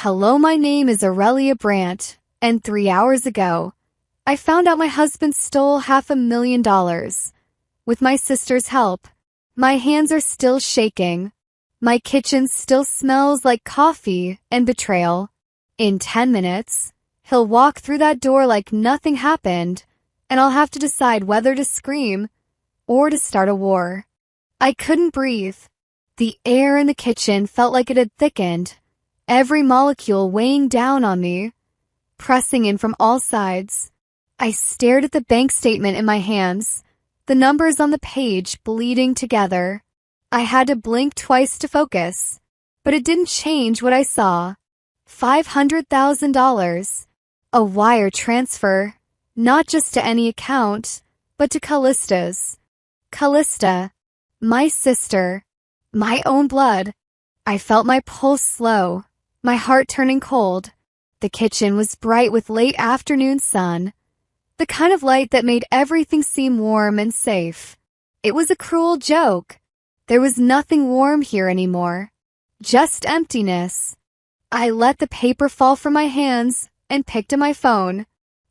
Hello, my name is Aurelia Brandt, and 3 hours ago, I found out my husband stole $500,000. With my sister's help, my hands are still shaking. My kitchen still smells like coffee and betrayal. In 10 minutes, he'll walk through that door like nothing happened, and I'll have to decide whether to scream or to start a war. I couldn't breathe. The air in the kitchen felt like it had thickened, every molecule weighing down on me, pressing in from all sides. I stared at the bank statement in my hands, the numbers on the page bleeding together. I had to blink twice to focus, but it didn't change what I saw. $500,000. A wire transfer, not just to any account, but to Callista's. Callista, my sister, my own blood. I felt my pulse slow, my heart turning cold. The kitchen was bright with late afternoon sun, the kind of light that made everything seem warm and safe. It was a cruel joke. There was nothing warm here anymore, just emptiness. I let the paper fall from my hands and picked up my phone.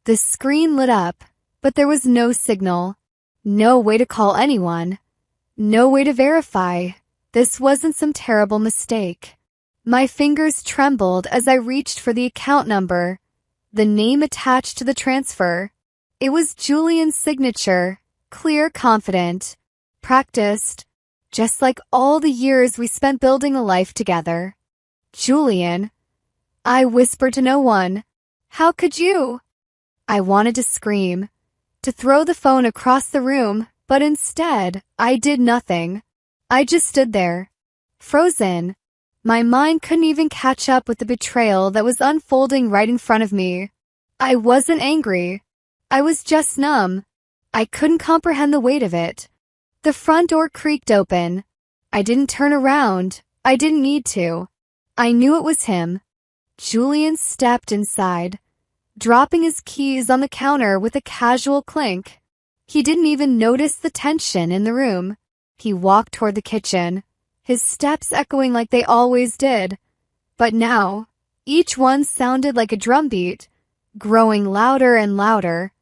The screen lit up, but there was no signal. No way to call anyone. No way to verify this wasn't some terrible mistake. My fingers trembled as I reached for the account number, the name attached to the transfer. It was Julian's signature, clear, confident, practiced, just like all the years we spent building a life together. Julian. I whispered to no one. How could you? I wanted to scream, to throw the phone across the room, but instead, I did nothing. I just stood there, frozen. My mind couldn't even catch up with the betrayal that was unfolding right in front of me. I wasn't angry. I was just numb. I couldn't comprehend the weight of it. The front door creaked open. I didn't turn around. I didn't need to. I knew it was him. Julian stepped inside, dropping his keys on the counter with a casual clink. He didn't even notice the tension in the room. He walked toward the kitchen, his steps echoing like they always did. But now, each one sounded like a drumbeat, growing louder and louder,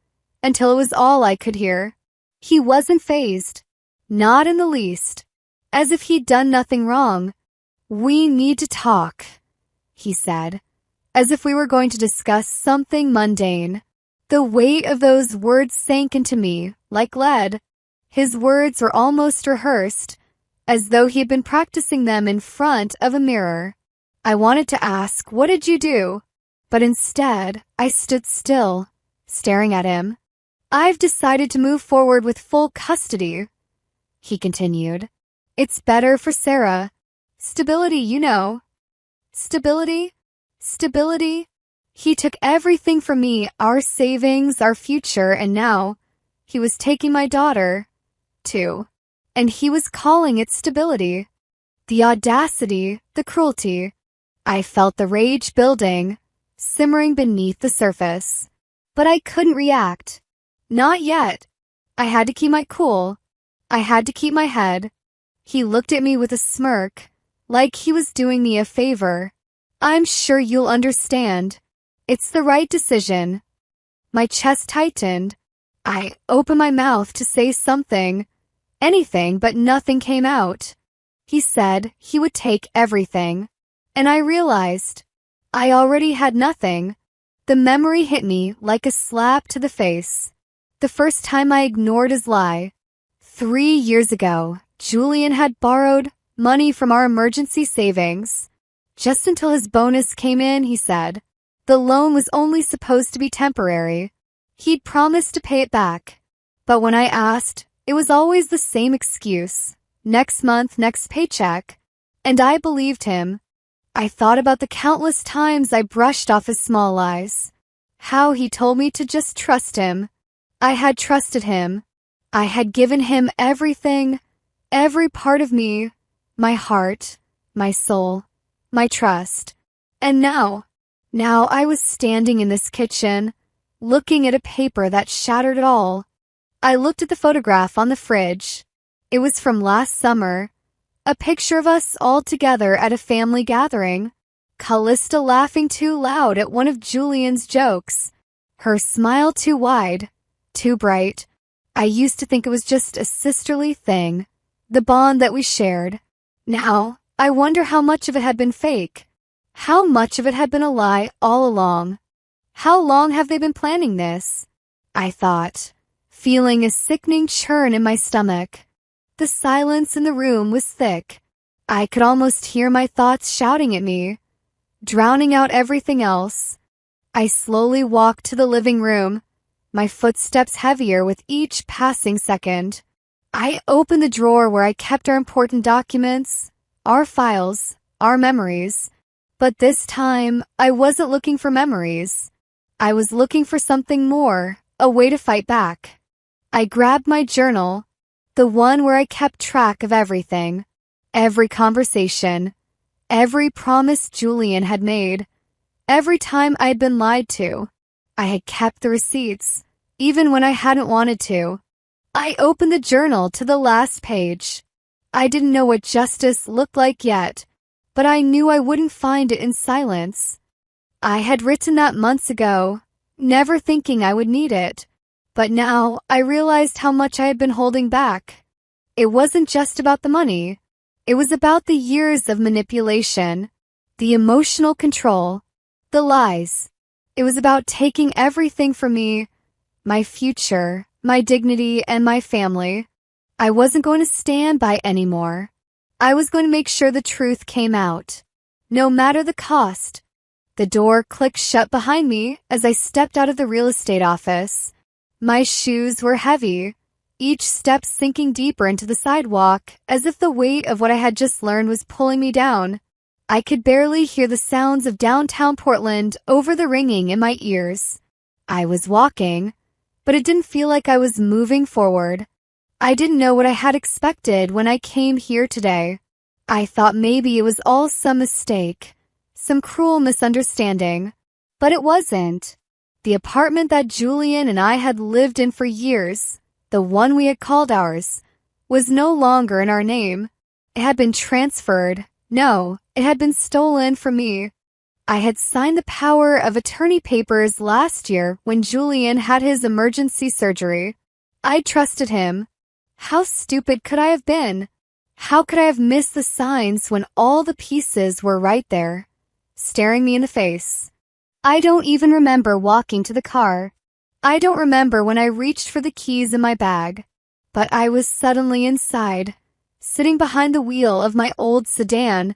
until it was all I could hear. He wasn't fazed. Not in the least. As if he'd done nothing wrong. We need to talk, he said, as if we were going to discuss something mundane. The weight of those words sank into me like lead. His words were almost rehearsed, as though he had been practicing them in front of a mirror. I wanted to ask, what did you do? But instead, I stood still, staring at him. I've decided to move forward with full custody, he continued. It's better for Sarah. Stability, you know. Stability? Stability? He took everything from me, our savings, our future, and now he was taking my daughter, too. And he was calling it stability. The audacity, the cruelty. I felt the rage building, simmering beneath the surface. But I couldn't react. Not yet. I had to keep my cool. I had to keep my head. He looked at me with a smirk, like he was doing me a favor. I'm sure you'll understand. It's the right decision. My chest tightened. I opened my mouth to say something, anything, but nothing came out. He said he would take everything. And I realized I already had nothing. The memory hit me like a slap to the face. The first time I ignored his lie. 3 years ago, Julian had borrowed money from our emergency savings. Just until his bonus came in, he said. The loan was only supposed to be temporary. He'd promised to pay it back. But when I asked, it was always the same excuse. Next month, next paycheck. And I believed him. I thought about the countless times I brushed off his small lies. How he told me to just trust him. I had trusted him. I had given him everything, every part of me, my heart, my soul, my trust. And now I was standing in this kitchen, looking at a paper that shattered it all. I looked at the photograph on the fridge. It was from last summer, a picture of us all together at a family gathering. Callista laughing too loud at one of Julian's jokes. Her smile too wide, too bright. I used to think it was just a sisterly thing, the bond that we shared. Now, I wonder how much of it had been fake. How much of it had been a lie all along. How long have they been planning this? I thought, feeling a sickening churn in my stomach. The silence in the room was thick. I could almost hear my thoughts shouting at me, drowning out everything else. I slowly walked to the living room, my footsteps heavier with each passing second. I opened the drawer where I kept our important documents, our files, our memories. But this time, I wasn't looking for memories. I was looking for something more, a way to fight back. I grabbed my journal, the one where I kept track of everything, every conversation, every promise Julian had made, every time I had been lied to. I had kept the receipts, even when I hadn't wanted to. I opened the journal to the last page. I didn't know what justice looked like yet, but I knew I wouldn't find it in silence. I had written that months ago, never thinking I would need it. But now I realized how much I had been holding back. It wasn't just about the money. It was about the years of manipulation, the emotional control, the lies. It was about taking everything from me, my future, my dignity, and my family. I wasn't going to stand by anymore. I was going to make sure the truth came out, no matter the cost. The door clicked shut behind me as I stepped out of the real estate office. My shoes were heavy, each step sinking deeper into the sidewalk as if the weight of what I had just learned was pulling me down. I could barely hear the sounds of downtown Portland over the ringing in my ears. I was walking, but it didn't feel like I was moving forward. I didn't know what I had expected when I came here today. I thought maybe it was all some mistake, some cruel misunderstanding, but it wasn't. The apartment that Julian and I had lived in for years, the one we had called ours, was no longer in our name. It had been transferred. No, it had been stolen from me. I had signed the power of attorney papers last year when Julian had his emergency surgery. I trusted him. How stupid could I have been? How could I have missed the signs when all the pieces were right there, staring me in the face? I don't even remember walking to the car. I don't remember when I reached for the keys in my bag. But I was suddenly inside, sitting behind the wheel of my old sedan,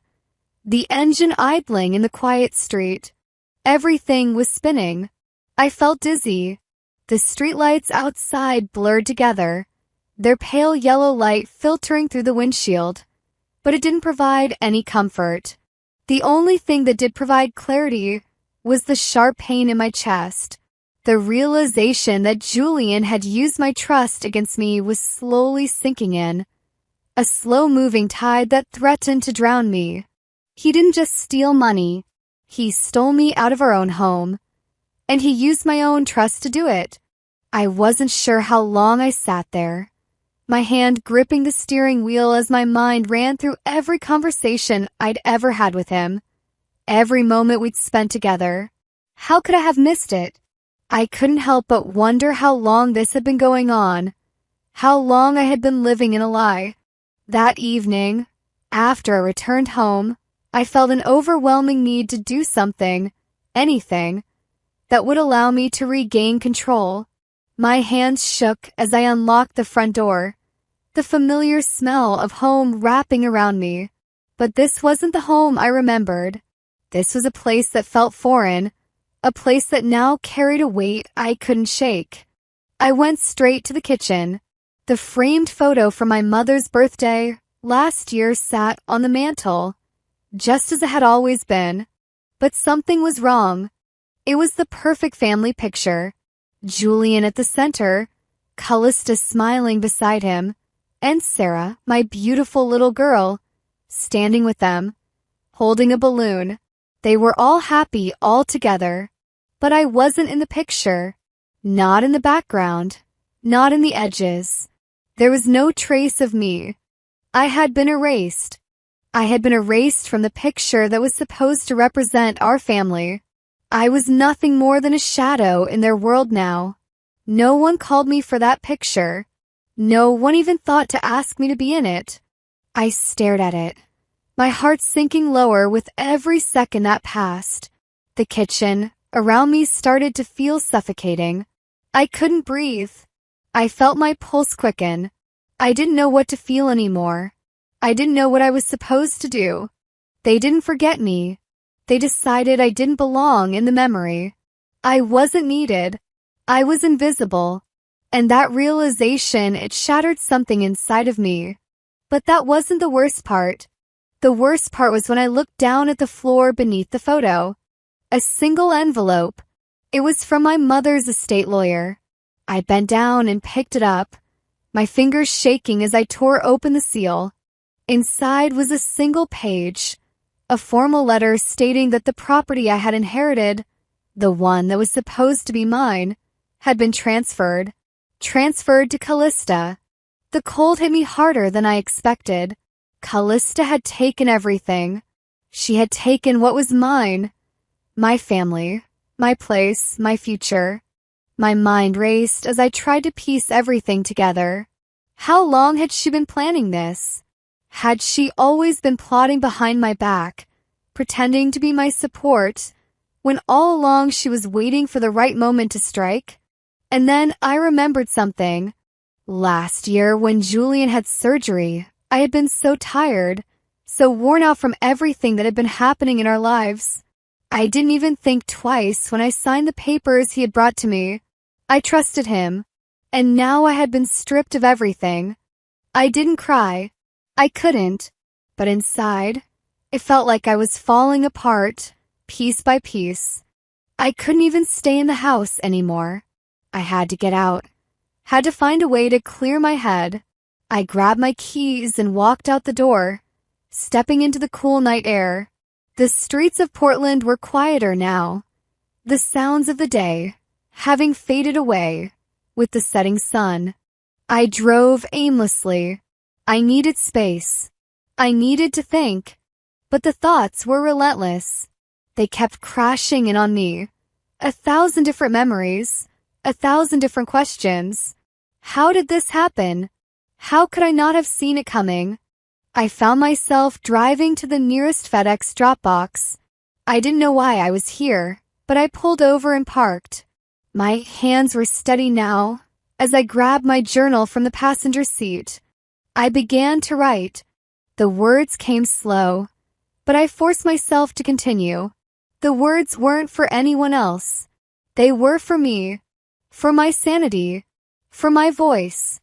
the engine idling in the quiet street. Everything was spinning. I felt dizzy. The streetlights outside blurred together, their pale yellow light filtering through the windshield. But it didn't provide any comfort. The only thing that did provide clarity was the sharp pain in my chest. The realization that Julian had used my trust against me was slowly sinking in, a slow-moving tide that threatened to drown me. He didn't just steal money. He stole me out of our own home, and he used my own trust to do it. I wasn't sure how long I sat there, my hand gripping the steering wheel as my mind ran through every conversation I'd ever had with him, every moment we'd spent together. How could I have missed it? I couldn't help but wonder how long this had been going on, how long I had been living in a lie. That evening, after I returned home, I felt an overwhelming need to do something, anything, that would allow me to regain control. My hands shook as I unlocked the front door, the familiar smell of home wrapping around me. But this wasn't the home I remembered. This was a place that felt foreign, a place that now carried a weight I couldn't shake. I went straight to the kitchen. The framed photo from my mother's birthday last year sat on the mantel, just as it had always been. But something was wrong. It was the perfect family picture. Julian at the center, Callista smiling beside him, and Sarah, my beautiful little girl, standing with them, holding a balloon. They were all happy all together. But I wasn't in the picture. Not in the background. Not in the edges. There was no trace of me. I had been erased. I had been erased from the picture that was supposed to represent our family. I was nothing more than a shadow in their world now. No one called me for that picture. No one even thought to ask me to be in it. I stared at it, my heart sinking lower with every second that passed. The kitchen around me started to feel suffocating. I couldn't breathe. I felt my pulse quicken. I didn't know what to feel anymore. I didn't know what I was supposed to do. They didn't forget me. They decided I didn't belong in the memory. I wasn't needed. I was invisible. And that realization, it shattered something inside of me. But that wasn't the worst part. The worst part was when I looked down at the floor beneath the photo. A single envelope. It was from my mother's estate lawyer. I bent down and picked it up, my fingers shaking as I tore open the seal. Inside was a single page, a formal letter stating that the property I had inherited, the one that was supposed to be mine, had been transferred to Callista. The cold hit me harder than I expected. Callista had taken everything. She had taken what was mine. My family, my place, my future. My mind raced as I tried to piece everything together. How long had she been planning this? Had she always been plotting behind my back, pretending to be my support, when all along she was waiting for the right moment to strike? And then I remembered something. Last year, when Julian had surgery, I had been so tired, so worn out from everything that had been happening in our lives. I didn't even think twice when I signed the papers he had brought to me. I trusted him, and now I had been stripped of everything. I didn't cry. I couldn't, but inside, it felt like I was falling apart, piece by piece. I couldn't even stay in the house anymore. I had to get out, had to find a way to clear my head. I grabbed my keys and walked out the door, stepping into the cool night air. The streets of Portland were quieter now, the sounds of the day having faded away with the setting sun. I drove aimlessly. I needed space. I needed to think. But the thoughts were relentless. They kept crashing in on me. 1,000 different memories, 1,000 different questions. How did this happen? How could I not have seen it coming? I found myself driving to the nearest FedEx drop box. I didn't know why I was here, but I pulled over and parked. My hands were steady now as I grabbed my journal from the passenger seat. I began to write. The words came slow, but I forced myself to continue. The words weren't for anyone else. They were for me, for my sanity, for my voice.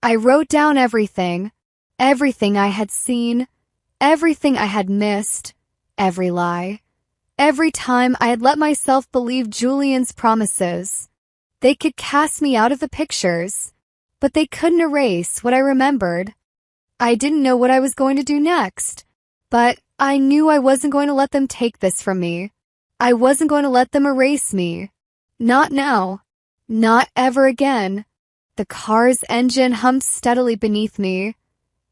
I wrote down everything I had seen, everything I had missed, every lie, every time I had let myself believe Julian's promises. They could cast me out of the pictures, but they couldn't erase what I remembered. I didn't know what I was going to do next, but I knew I wasn't going to let them take this from me. I wasn't going to let them erase me. Not now. Not ever again. The car's engine hummed steadily beneath me,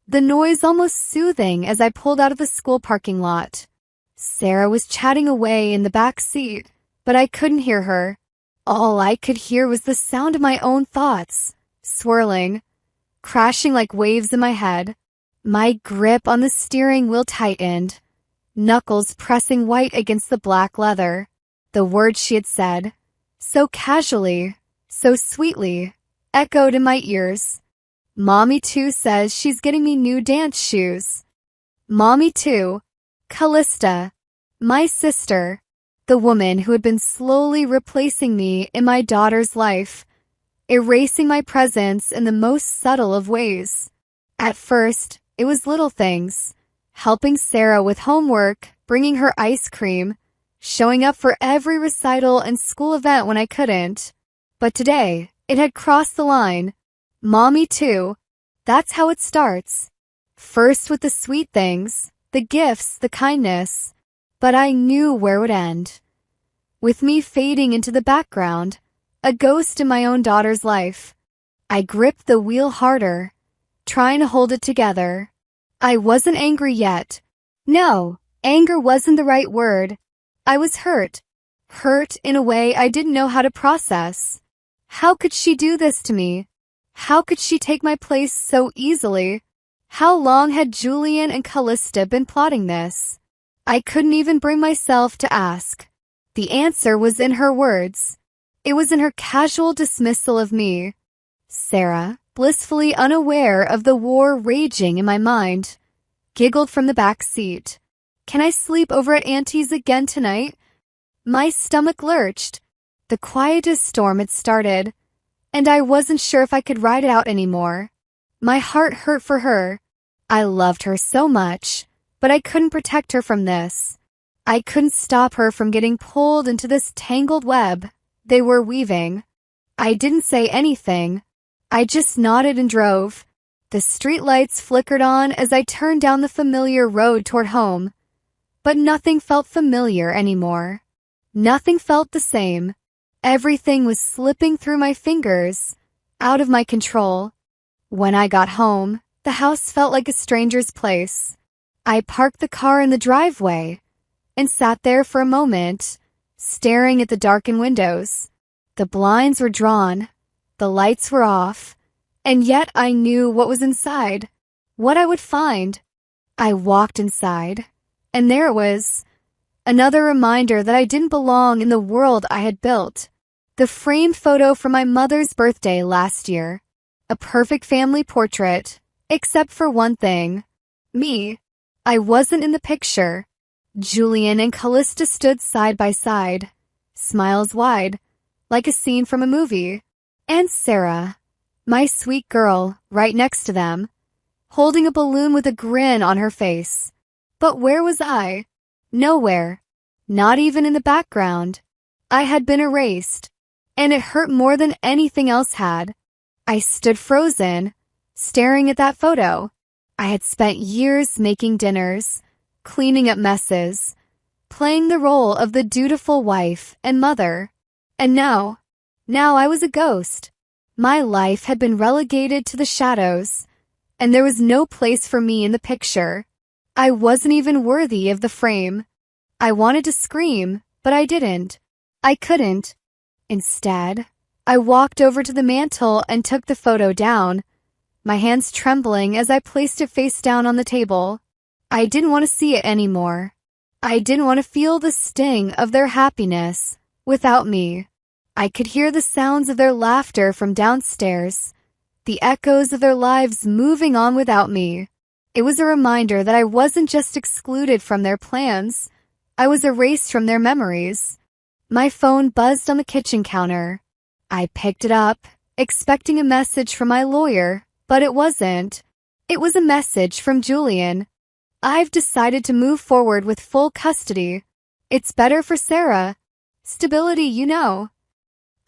the noise almost soothing as I pulled out of the school parking lot. Sarah was chatting away in the back seat, but I couldn't hear her. All I could hear was the sound of my own thoughts, swirling, crashing like waves in my head. My grip on the steering wheel tightened, knuckles pressing white against the black leather. The words she had said, so casually, so sweetly, echoed in my ears. Mommy too says she's getting me new dance shoes. Mommy too. Callista, my sister, the woman who had been slowly replacing me in my daughter's life, erasing my presence in the most subtle of ways. At first, it was little things, helping Sarah with homework, bringing her ice cream, showing up for every recital and school event when I couldn't. But today, it had crossed the line. Mommy too. That's how it starts. First with the sweet things, the gifts, the kindness. But I knew where it would end. With me fading into the background, a ghost in my own daughter's life. I gripped the wheel harder, trying to hold it together. I wasn't angry yet, No, anger wasn't the right word. I was hurt. Hurt in a way I didn't know how to process. How could she do this to me? How could she take my place so easily? How long had Julian and Callista been plotting this? I couldn't even bring myself to ask. The answer was in her words. It was in her casual dismissal of me. Sarah, blissfully unaware of the war raging in my mind, giggled from the back seat. Can I sleep over at Auntie's again tonight? My stomach lurched. The quietest storm had started, and I wasn't sure if I could ride it out anymore. My heart hurt for her. I loved her so much, but I couldn't protect her from this. I couldn't stop her from getting pulled into this tangled web they were weaving. I didn't say anything. I just nodded and drove. The streetlights flickered on as I turned down the familiar road toward home. But nothing felt familiar anymore. Nothing felt the same. Everything was slipping through my fingers, out of my control. When I got home, the house felt like a stranger's place. I parked the car in the driveway and sat there for a moment, staring at the darkened windows. The blinds were drawn, the lights were off, and yet I knew what was inside, what I would find. I walked inside, and there it was, another reminder that I didn't belong in the world I had built. The framed photo from my mother's birthday last year. A perfect family portrait, except for one thing. Me. I wasn't in the picture. Julian and Callista stood side by side, smiles wide, like a scene from a movie. And Sarah, my sweet girl, right next to them, holding a balloon with a grin on her face. But where was I? Nowhere. Not even in the background. I had been erased, and it hurt more than anything else had. I stood frozen, staring at that photo. I had spent years making dinners, cleaning up messes, playing the role of the dutiful wife and mother. And now I was a ghost. My life had been relegated to the shadows, and there was no place for me in the picture. I wasn't even worthy of the frame. I wanted to scream, but I didn't. I couldn't. Instead, I walked over to the mantel and took the photo down, my hands trembling as I placed it face down on the table. I didn't want to see it anymore. I didn't want to feel the sting of their happiness without me. I could hear the sounds of their laughter from downstairs, the echoes of their lives moving on without me. It was a reminder that I wasn't just excluded from their plans, I was erased from their memories. My phone buzzed on the kitchen counter. I picked it up, expecting a message from my lawyer, but it wasn't. It was a message from Julian. I've decided to move forward with full custody. It's better for Sarah. Stability, you know.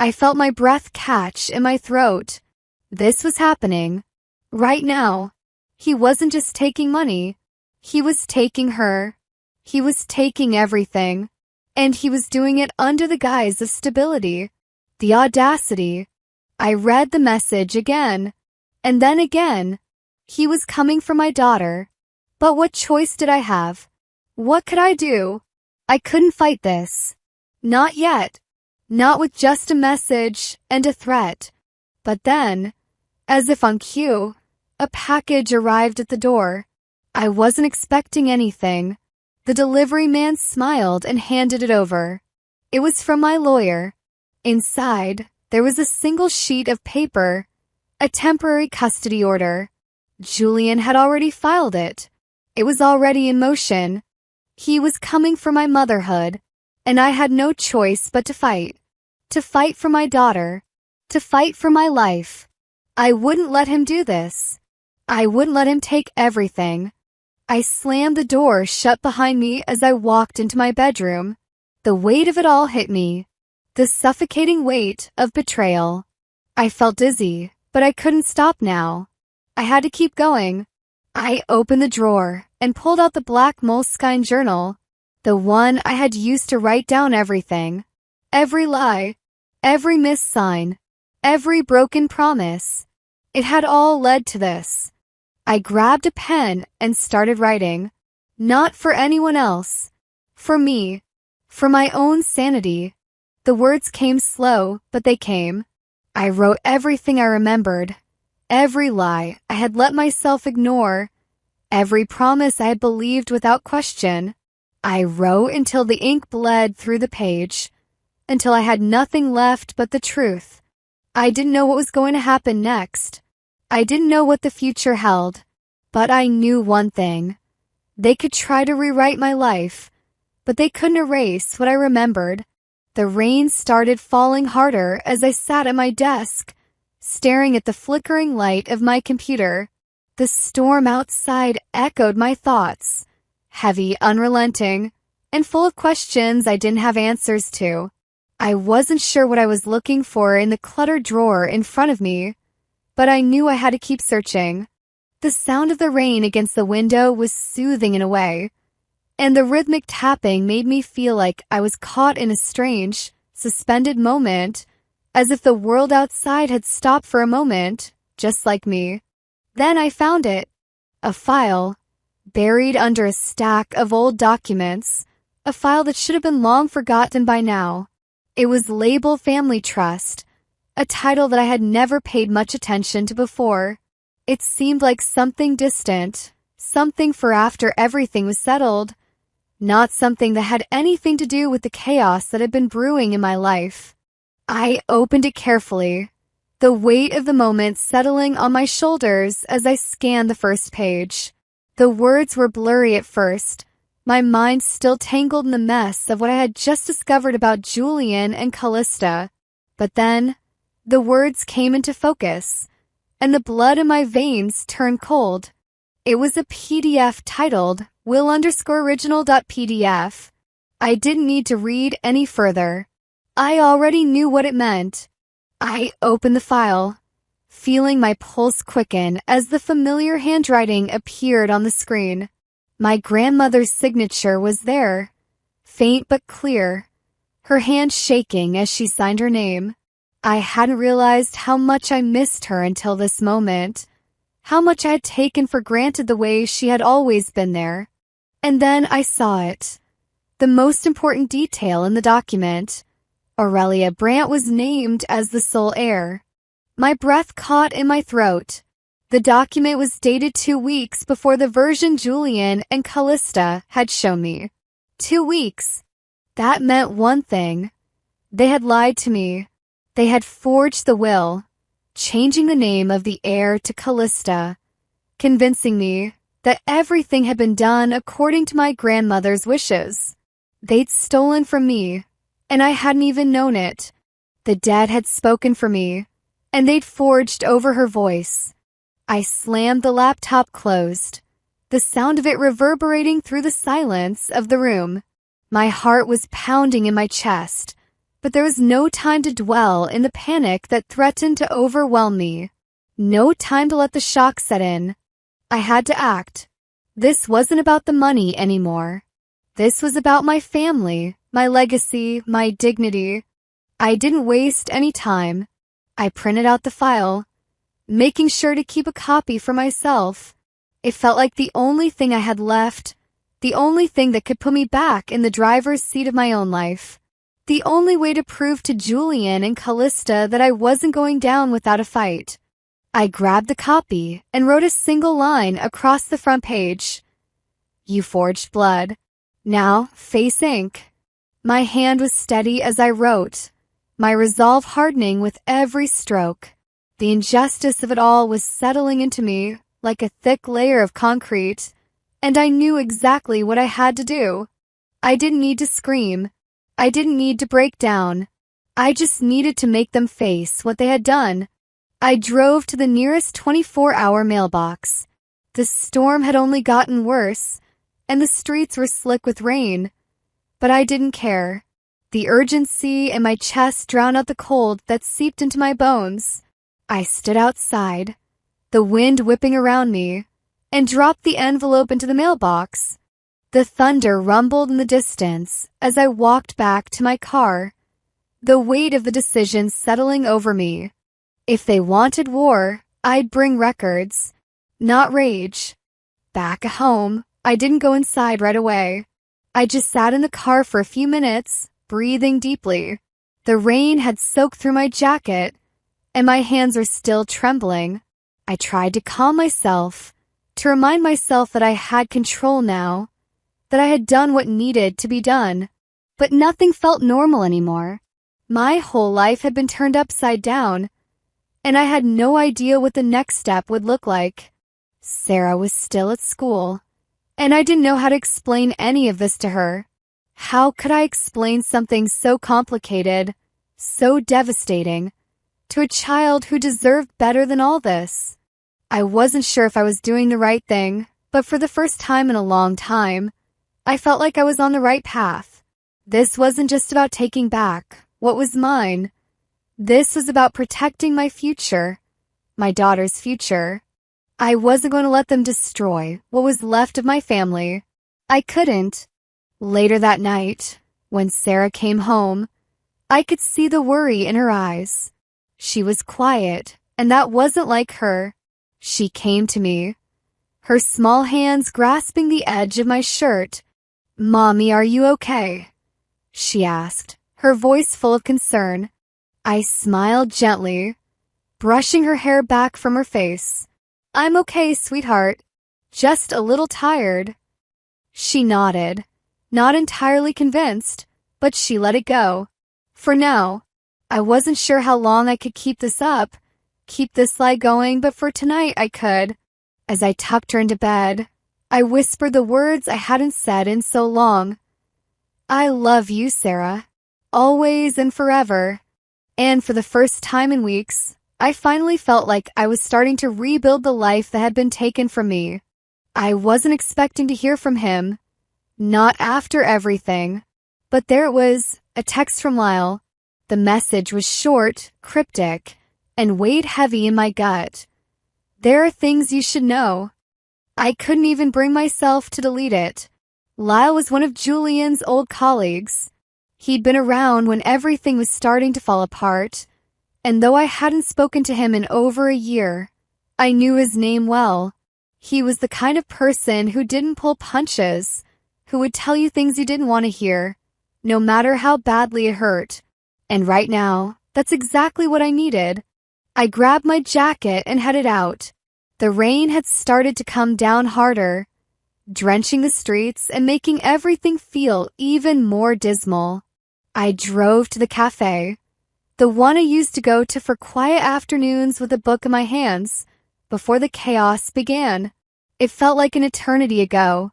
I felt my breath catch in my throat. This was happening. Right now. He wasn't just taking money. He was taking her. He was taking everything. And he was doing it under the guise of stability. The audacity. I read the message again. And then again. He was coming for my daughter. But what choice did I have? What could I do? I couldn't fight this. Not yet. Not with just a message and a threat. But then, as if on cue, a package arrived at the door. I wasn't expecting anything. The delivery man smiled and handed it over. It was from my lawyer. Inside, there was a single sheet of paper, a temporary custody order. Julian had already filed it. It was already in motion. He was coming for my motherhood, and I had no choice but to fight. To fight for my daughter. To fight for my life. I wouldn't let him do this. I wouldn't let him take everything. I slammed the door shut behind me as I walked into my bedroom. The weight of it all hit me. The suffocating weight of betrayal. I felt dizzy, but I couldn't stop now. I had to keep going. I opened the drawer and pulled out the black moleskine journal, the one I had used to write down everything. Every lie, every missed sign, every broken promise. It had all led to this. I grabbed a pen and started writing. Not for anyone else. For me. For my own sanity. The words came slow, but they came. I wrote everything I remembered. Every lie I had let myself ignore. Every promise I had believed without question. I wrote until the ink bled through the page. Until I had nothing left but the truth. I didn't know what was going to happen next. I didn't know what the future held. But I knew one thing. They could try to rewrite my life, but they couldn't erase what I remembered. The rain started falling harder as I sat at my desk, staring at the flickering light of my computer. The storm outside echoed my thoughts, heavy, unrelenting, and full of questions I didn't have answers to. I wasn't sure what I was looking for in the cluttered drawer in front of me, but I knew I had to keep searching. The sound of the rain against the window was soothing in a way, and the rhythmic tapping made me feel like I was caught in a strange, suspended moment, as if the world outside had stopped for a moment, just like me. Then I found it. A file, buried under a stack of old documents, a file that should have been long forgotten by now. It was labeled Family Trust, a title that I had never paid much attention to before. It seemed like something distant, something for after everything was settled, not something that had anything to do with the chaos that had been brewing in my life. I opened it carefully, the weight of the moment settling on my shoulders as I scanned the first page. The words were blurry at first, my mind still tangled in the mess of what I had just discovered about Julian and Callista. But then, the words came into focus, and the blood in my veins turned cold. It was a PDF titled will_original.pdf. I didn't need to read any further. I already knew what it meant. I opened the file, feeling my pulse quicken as the familiar handwriting appeared on the screen. My grandmother's signature was there, faint but clear, her hand shaking as she signed her name. I hadn't realized how much I missed her until this moment, how much I had taken for granted the way she had always been there. And then I saw it. The most important detail in the document. Aurelia Brandt was named as the sole heir. My breath caught in my throat. The document was dated 2 weeks before the version Julian and Callista had shown me. 2 weeks. That meant one thing. They had lied to me. They had forged the will, changing the name of the heir to Callista, convincing me that everything had been done according to my grandmother's wishes. They'd stolen from me, and I hadn't even known it. The dead had spoken for me, and they'd forged over her voice. I slammed the laptop closed, the sound of it reverberating through the silence of the room. My heart was pounding in my chest. But there was no time to dwell in the panic that threatened to overwhelm me. No time to let the shock set in. I had to act. This wasn't about the money anymore. This was about my family, my legacy, my dignity. I didn't waste any time. I printed out the file, making sure to keep a copy for myself. It felt like the only thing I had left, the only thing that could put me back in the driver's seat of my own life. The only way to prove to Julian and Callista that I wasn't going down without a fight. I grabbed the copy and wrote a single line across the front page. You forged blood. Now face ink. My hand was steady as I wrote, my resolve hardening with every stroke. The injustice of it all was settling into me like a thick layer of concrete, and I knew exactly what I had to do. I didn't need to scream. I didn't need to break down. I just needed to make them face what they had done. I drove to the nearest 24-hour mailbox. The storm had only gotten worse, and the streets were slick with rain. But I didn't care. The urgency in my chest drowned out the cold that seeped into my bones. I stood outside, the wind whipping around me, and dropped the envelope into the mailbox. The thunder rumbled in the distance as I walked back to my car, the weight of the decision settling over me. If they wanted war, I'd bring records, not rage. Back at home, I didn't go inside right away. I just sat in the car for a few minutes, breathing deeply. The rain had soaked through my jacket, and my hands were still trembling. I tried to calm myself, to remind myself that I had control now, that I had done what needed to be done. But nothing felt normal anymore. My whole life had been turned upside down, and I had no idea what the next step would look like. Sarah was still at school, and I didn't know how to explain any of this to her. How could I explain something so complicated, so devastating, to a child who deserved better than all this? I wasn't sure if I was doing the right thing, but for the first time in a long time, I felt like I was on the right path. This wasn't just about taking back what was mine. This was about protecting my future, my daughter's future. I wasn't going to let them destroy what was left of my family. I couldn't. Later that night, when Sarah came home, I could see the worry in her eyes. She was quiet, and that wasn't like her. She came to me, her small hands grasping the edge of my shirt. "Mommy, are you okay?" she asked, her voice full of concern. I smiled gently, brushing her hair back from her face. "I'm okay, sweetheart. Just a little tired." She nodded, not entirely convinced, but she let it go. For now, I wasn't sure how long I could keep this up, keep this lie going, but for tonight I could. As I tucked her into bed, I whispered the words I hadn't said in so long. "I love you, Sarah. Always and forever." And for the first time in weeks, I finally felt like I was starting to rebuild the life that had been taken from me. I wasn't expecting to hear from him, not after everything. But there it was, a text from Lyle. The message was short, cryptic, and weighed heavy in my gut. "There are things you should know." I couldn't even bring myself to delete it. Lyle was one of Julian's old colleagues. He'd been around when everything was starting to fall apart, and though I hadn't spoken to him in over a year, I knew his name well. He was the kind of person who didn't pull punches, who would tell you things you didn't want to hear, no matter how badly it hurt. And right now, that's exactly what I needed. I grabbed my jacket and headed out. The rain had started to come down harder, drenching the streets and making everything feel even more dismal. I drove to the cafe, the one I used to go to for quiet afternoons with a book in my hands, before the chaos began. It felt like an eternity ago.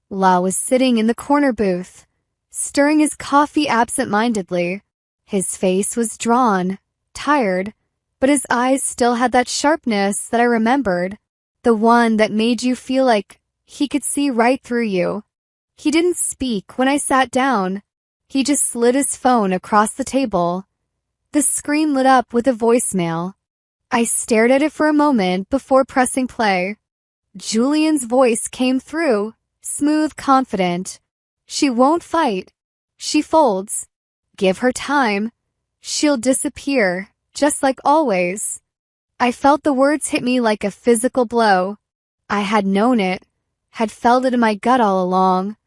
Lyle was sitting in the corner booth, stirring his coffee absent-mindedly. His face was drawn, tired, but his eyes still had that sharpness that I remembered, the one that made you feel like he could see right through you. He didn't speak when I sat down. He just slid his phone across the table. The screen lit up with a voicemail. I stared at it for a moment before pressing play. Julian's voice came through, smooth, confident. "She won't fight. She folds. Give her time. She'll disappear, just like always." I felt the words hit me like a physical blow. I had known it, had felt it in my gut all along.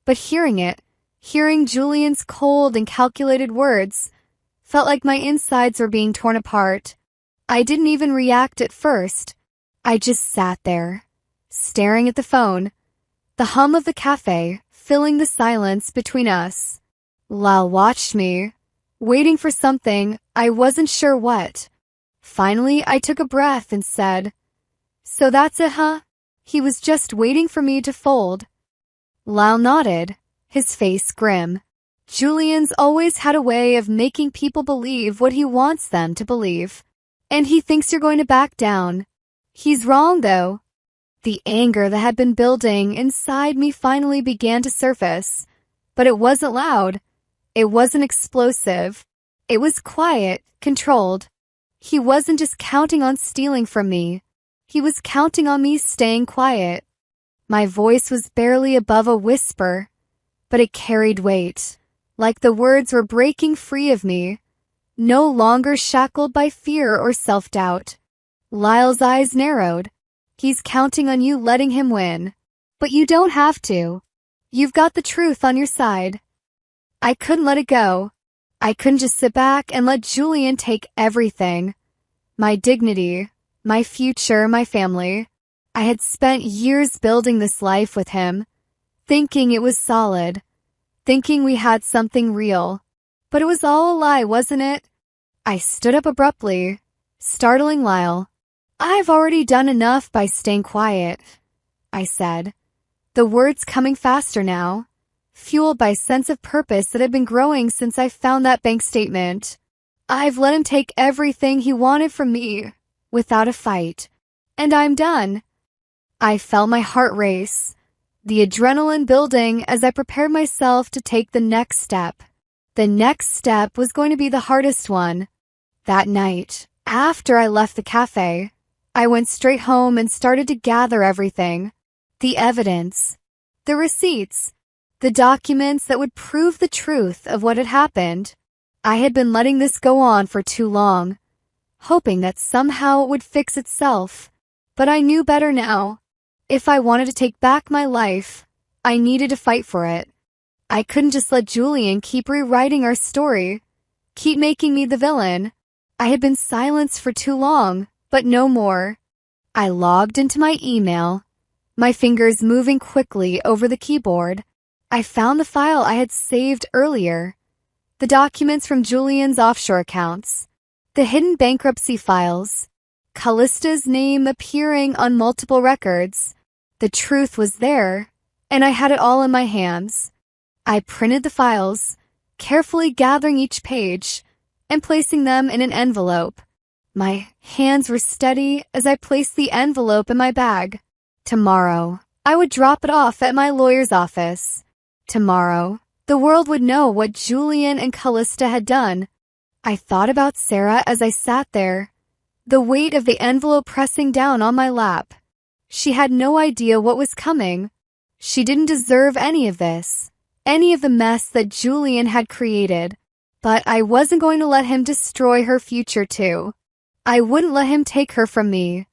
But hearing Julian's cold and calculated words, felt like my insides were being torn apart. I didn't even react at first. I just sat there, staring at the phone, the hum of the cafe filling the silence between us. Lyle watched me, waiting for something, I wasn't sure what. Finally, I took a breath and said, "So that's it, huh?" He was just waiting for me to fold. Lyle nodded, his face grim. Julian's always had a way of making people believe what he wants them to believe. And he thinks you're going to back down. He's wrong, though. The anger that had been building inside me finally began to surface. But it wasn't loud. It wasn't explosive. It was quiet, controlled. He wasn't just counting on stealing from me. He was counting on me staying quiet. My voice was barely above a whisper, but it carried weight, like the words were breaking free of me, no longer shackled by fear or self-doubt. Lyle's eyes narrowed. He's counting on you letting him win. But you don't have to. You've got the truth on your side. I couldn't let it go. I couldn't just sit back and let Julian take everything. My dignity, my future, my family. I had spent years building this life with him, thinking it was solid, thinking we had something real. But it was all a lie, wasn't it? I stood up abruptly, startling Lyle. I've already done enough by staying quiet, I said, the words coming faster now, fueled by a sense of purpose that had been growing since I found that bank statement. I've let him take everything he wanted from me, without a fight, and I'm done. I felt my heart race, the adrenaline building as I prepared myself to take the next step. The next step was going to be the hardest one. That night, after I left the cafe, I went straight home and started to gather everything. The evidence, the receipts, the documents that would prove the truth of what had happened. I had been letting this go on for too long, hoping that somehow it would fix itself. But I knew better now. If I wanted to take back my life, I needed to fight for it. I couldn't just let Julian keep rewriting our story, keep making me the villain. I had been silenced for too long, but no more. I logged into my email, my fingers moving quickly over the keyboard. I found the file I had saved earlier, the documents from Julian's offshore accounts, the hidden bankruptcy files, Callista's name appearing on multiple records. The truth was there, and I had it all in my hands. I printed the files, carefully gathering each page and placing them in an envelope. My hands were steady as I placed the envelope in my bag. Tomorrow, I would drop it off at my lawyer's office. Tomorrow, the world would know what Julian and Callista had done. I thought about Sarah as I sat there, the weight of the envelope pressing down on my lap. She had no idea what was coming. She didn't deserve any of this, any of the mess that Julian had created. But I wasn't going to let him destroy her future too. I wouldn't let him take her from me.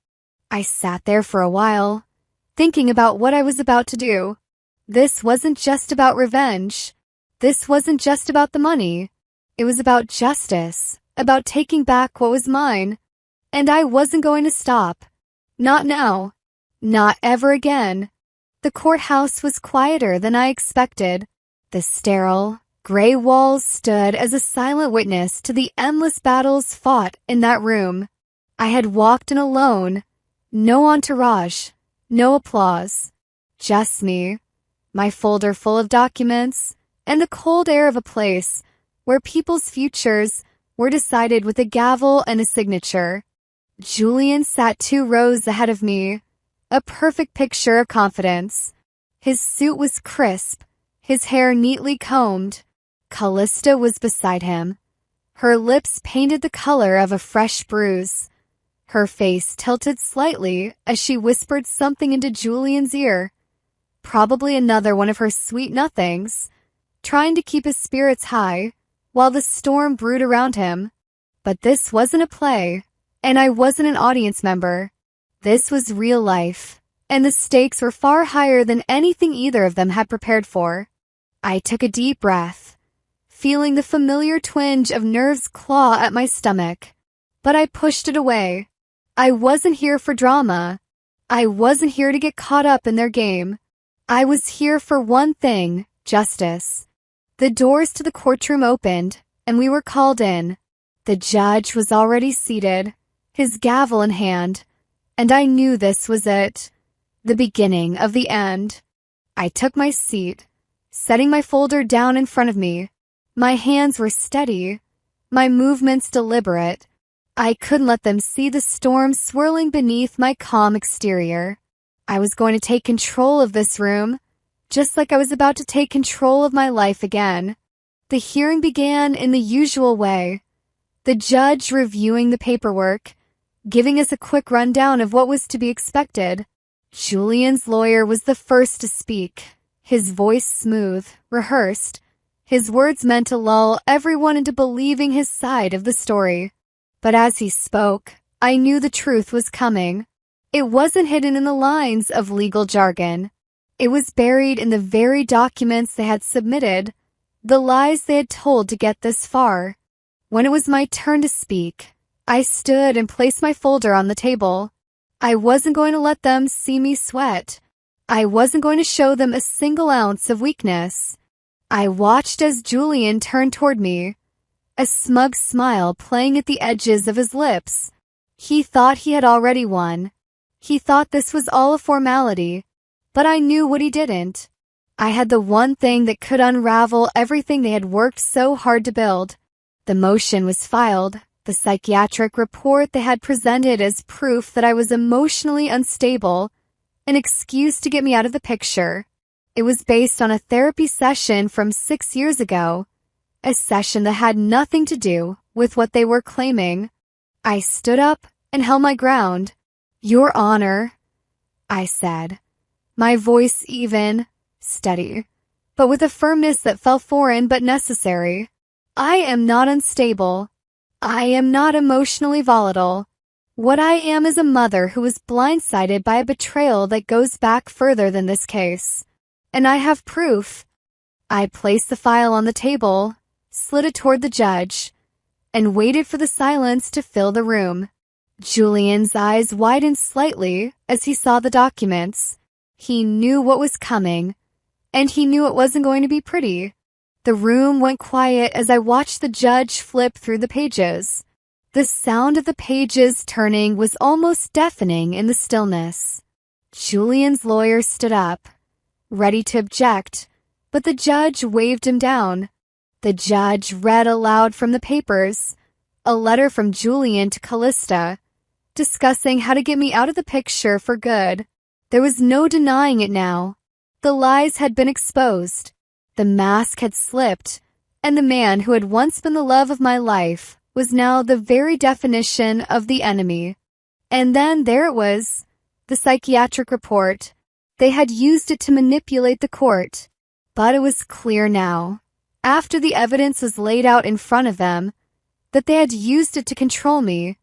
I sat there for a while, thinking about what I was about to do. This wasn't just about revenge. This wasn't just about the money. It was about justice, about taking back what was mine. And I wasn't going to stop. Not now. Not ever again. The courthouse was quieter than I expected. The sterile, gray walls stood as a silent witness to the endless battles fought in that room. I had walked in alone. No entourage. No applause. Just me. My folder full of documents, and the cold air of a place where people's futures were decided with a gavel and a signature. Julian sat 2 rows ahead of me, a perfect picture of confidence. His suit was crisp, his hair neatly combed. Callista was beside him, her lips painted the color of a fresh bruise. Her face tilted slightly as she whispered something into Julian's ear. Probably another one of her sweet nothings, trying to keep his spirits high while the storm brewed around him. But this wasn't a play, and I wasn't an audience member. This was real life, and the stakes were far higher than anything either of them had prepared for. I took a deep breath, feeling the familiar twinge of nerves claw at my stomach. But I pushed it away. I wasn't here for drama. I wasn't here to get caught up in their game. I was here for one thing, justice. The doors to the courtroom opened, and we were called in. The judge was already seated, his gavel in hand, and I knew this was it, the beginning of the end. I took my seat, setting my folder down in front of me. My hands were steady, my movements deliberate. I couldn't let them see the storm swirling beneath my calm exterior. I was going to take control of this room, just like I was about to take control of my life again. The hearing began in the usual way, the judge reviewing the paperwork, giving us a quick rundown of what was to be expected. Julian's lawyer was the first to speak, his voice smooth, rehearsed. His words meant to lull everyone into believing his side of the story. But as he spoke, I knew the truth was coming. It wasn't hidden in the lines of legal jargon. It was buried in the very documents they had submitted, the lies they had told to get this far. When it was my turn to speak, I stood and placed my folder on the table. I wasn't going to let them see me sweat. I wasn't going to show them a single ounce of weakness. I watched as Julian turned toward me, a smug smile playing at the edges of his lips. He thought he had already won. He thought this was all a formality, but I knew what he didn't. I had the one thing that could unravel everything they had worked so hard to build. The motion was filed, the psychiatric report they had presented as proof that I was emotionally unstable, an excuse to get me out of the picture. It was based on a therapy session from 6 years ago, a session that had nothing to do with what they were claiming. I stood up and held my ground. "Your Honor," I said, my voice even, steady, but with a firmness that felt foreign but necessary. "I am not unstable. I am not emotionally volatile. What I am is a mother who was blindsided by a betrayal that goes back further than this case. And I have proof." I placed the file on the table, slid it toward the judge, and waited for the silence to fill the room. Julian's eyes widened slightly as he saw the documents. He knew what was coming, and he knew it wasn't going to be pretty. The room went quiet as I watched the judge flip through the pages. The sound of the pages turning was almost deafening in the stillness. Julian's lawyer stood up, ready to object, but the judge waved him down. The judge read aloud from the papers, a letter from Julian to Callista, discussing how to get me out of the picture for good. There was no denying it now. The lies had been exposed. The mask had slipped, and the man who had once been the love of my life was now the very definition of the enemy. And then there it was, the psychiatric report. They had used it to manipulate the court. But it was clear now, after the evidence was laid out in front of them, that they had used it to control me,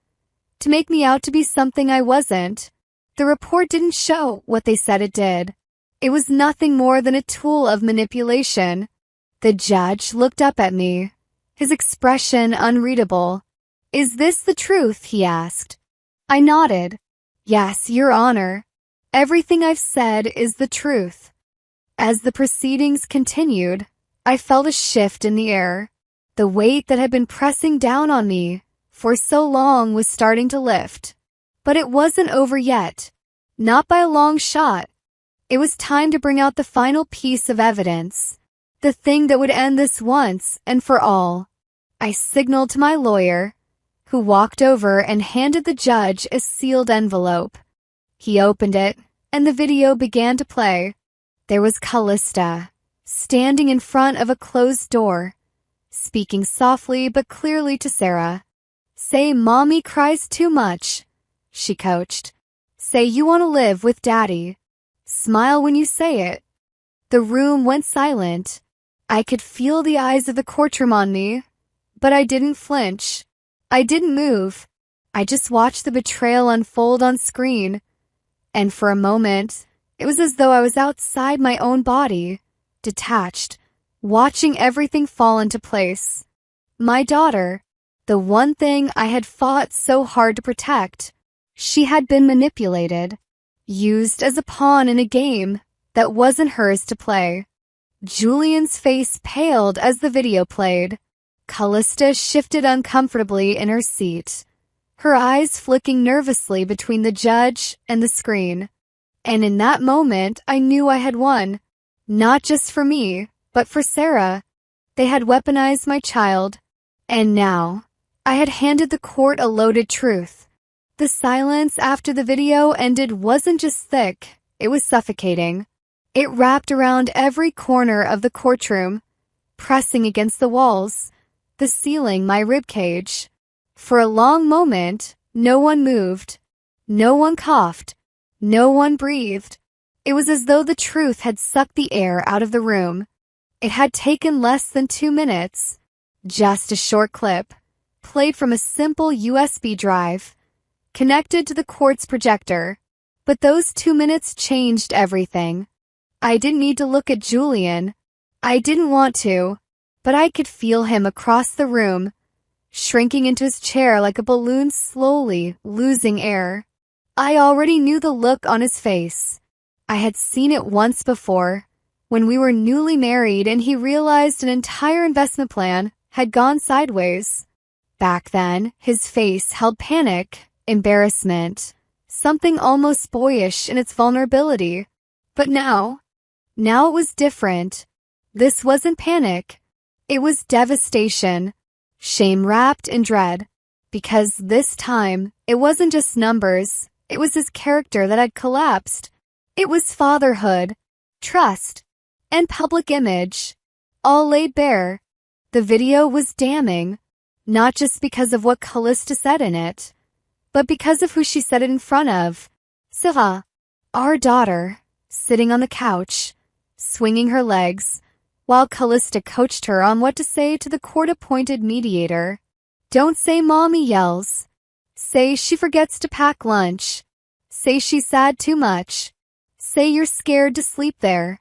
to make me out to be something I wasn't. The report didn't show what they said it did. It was nothing more than a tool of manipulation. The judge looked up at me, his expression unreadable. "Is this the truth?" he asked. I nodded. "Yes, Your Honor. Everything I've said is the truth." As the proceedings continued, I felt a shift in the air. The weight that had been pressing down on me for so long was starting to lift. But it wasn't over yet. Not by a long shot. It was time to bring out the final piece of evidence, the thing that would end this once and for all. I signaled to my lawyer, who walked over and handed the judge a sealed envelope. He opened it, and the video began to play. There was Callista, standing in front of a closed door, speaking softly but clearly to Sarah. "Say Mommy cries too much," she coached. "Say you want to live with Daddy. Smile when you say it." The room went silent. I could feel the eyes of the courtroom on me, but I didn't flinch. I didn't move. I just watched the betrayal unfold on screen. And for a moment, it was as though I was outside my own body, detached, watching everything fall into place. My daughter, the one thing I had fought so hard to protect, she had been manipulated, used as a pawn in a game that wasn't hers to play. Julian's face paled as the video played. Callista shifted uncomfortably in her seat, her eyes flicking nervously between the judge and the screen. And in that moment, I knew I had won. Not just for me, but for Sarah. They had weaponized my child. And now, I had handed the court a loaded truth. The silence after the video ended wasn't just thick, it was suffocating. It wrapped around every corner of the courtroom, pressing against the walls, the ceiling, my ribcage. For a long moment, no one moved. No one coughed. No one breathed. It was as though the truth had sucked the air out of the room. It had taken less than 2 minutes. Just a short clip, played from a simple USB drive, connected to the court's projector. But those 2 minutes changed everything. I didn't need to look at Julian. I didn't want to, but I could feel him across the room, shrinking into his chair like a balloon slowly losing air. I already knew the look on his face. I had seen it once before, when we were newly married and he realized an entire investment plan had gone sideways. Back then, his face held panic, embarrassment, something almost boyish in its vulnerability. But now it was different. This wasn't panic. It was devastation, shame wrapped in dread. Because this time, it wasn't just numbers, it was his character that had collapsed. It was fatherhood, trust, and public image, all laid bare. The video was damning, not just because of what Callista said in it, but because of who she said it in front of. Sarah, our daughter, sitting on the couch, swinging her legs, while Callista coached her on what to say to the court-appointed mediator. Don't say mommy yells. Say she forgets to pack lunch. Say she's sad too much. Say you're scared to sleep there.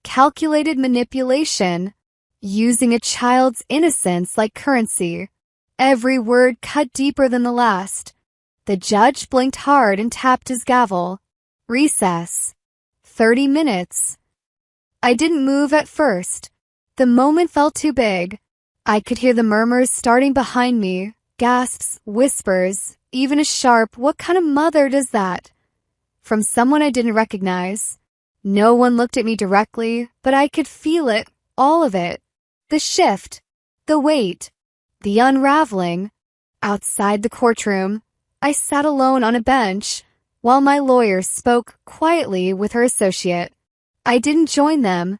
Calculated manipulation, using a child's innocence like currency. Every word cut deeper than the last. The judge blinked hard and tapped his gavel. Recess. 30 minutes. I didn't move at first. The moment felt too big. I could hear the murmurs starting behind me, gasps, whispers, even a sharp, "What kind of mother does that?" from someone I didn't recognize. No one looked at me directly, but I could feel it, all of it. The shift, the weight, the unraveling. Outside the courtroom, I sat alone on a bench, while my lawyer spoke quietly with her associate. I didn't join them.